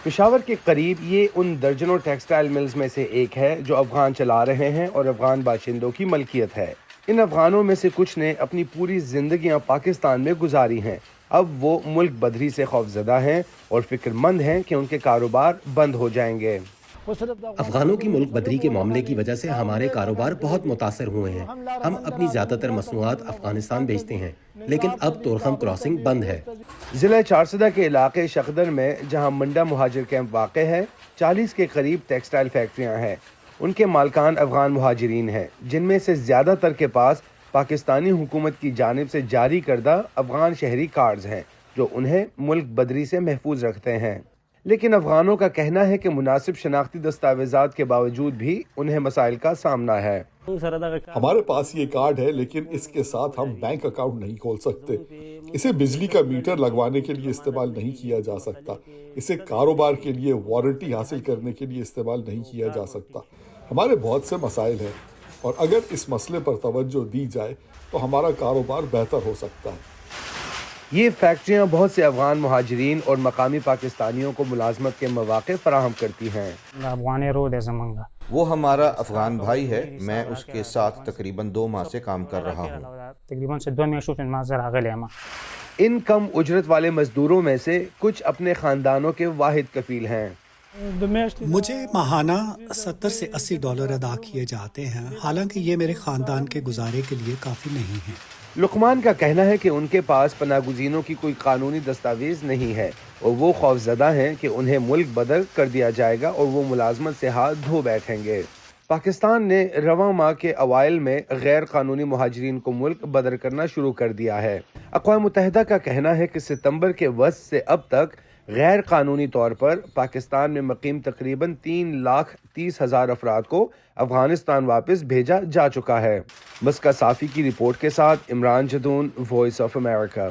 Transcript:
پشاور کے قریب یہ ان درجنوں ٹیکسٹائل ملز میں سے ایک ہے جو افغان چلا رہے ہیں اور افغان باشندوں کی ملکیت ہے۔ ان افغانوں میں سے کچھ نے اپنی پوری زندگیاں پاکستان میں گزاری ہیں۔ اب وہ ملک بدری سے خوفزدہ ہیں اور فکر مند ہیں کہ ان کے کاروبار بند ہو جائیں گے۔ افغانوں کی ملک بدری کے معاملے کی وجہ سے ہمارے کاروبار بہت متاثر ہوئے ہیں۔ ہم اپنی زیادہ تر مصنوعات افغانستان بھیجتے ہیں، لیکن اب تورخم کراسنگ بند ہے۔ ضلع چارسدہ کے علاقے شخدر میں جہاں منڈا مہاجر کیمپ واقع ہے، 40 کے قریب ٹیکسٹائل فیکٹریاں ہیں۔ ان کے مالکان افغان مہاجرین ہیں، جن میں سے زیادہ تر کے پاس پاکستانی حکومت کی جانب سے جاری کردہ افغان شہری کارڈز ہیں جو انہیں ملک بدری سے محفوظ رکھتے ہیں۔ لیکن افغانوں کا کہنا ہے کہ مناسب شناختی دستاویزات کے باوجود بھی انہیں مسائل کا سامنا ہے۔ ہمارے پاس یہ کارڈ ہے، لیکن اس کے ساتھ ہم بینک اکاؤنٹ نہیں کھول سکتے۔ اسے بجلی کا میٹر لگوانے کے لیے استعمال نہیں کیا جا سکتا۔ اسے کاروبار کے لیے وارنٹی حاصل کرنے کے لیے استعمال نہیں کیا جا سکتا۔ ہمارے بہت سے مسائل ہیں، اور اگر اس مسئلے پر توجہ دی جائے تو ہمارا کاروبار بہتر ہو سکتا ہے۔ یہ فیکٹریاں بہت سے افغان مہاجرین اور مقامی پاکستانیوں کو ملازمت کے مواقع فراہم کرتی ہیں۔ وہ ہمارا افغان بھائی ہے، میں اس کے ساتھ تقریباً 2 ماہ سے کام کر رہا ہوں۔ ان کم اجرت والے مزدوروں میں سے کچھ اپنے خاندانوں کے واحد کفیل ہیں۔ مجھے ماہانہ $70 سے $80 ادا کیے جاتے ہیں، حالانکہ یہ میرے خاندان کے گزارے کے لیے کافی نہیں ہے۔ لقمان کا کہنا ہے کہ ان کے پاس پناہ گزینوں کی کوئی قانونی دستاویز نہیں ہے اور وہ خوفزدہ ہیں کہ انہیں ملک بدر کر دیا جائے گا اور وہ ملازمت سے ہاتھ دھو بیٹھیں گے۔ پاکستان نے رواں ماہ کے اوائل میں غیر قانونی مہاجرین کو ملک بدر کرنا شروع کر دیا ہے۔ اقوام متحدہ کا کہنا ہے کہ ستمبر کے وسط سے اب تک غیر قانونی طور پر پاکستان میں مقیم تقریباً 3,30,000 افراد کو افغانستان واپس بھیجا جا چکا ہے۔ مسکہ صافی کی رپورٹ کے ساتھ Imran Jadoon, voice of America.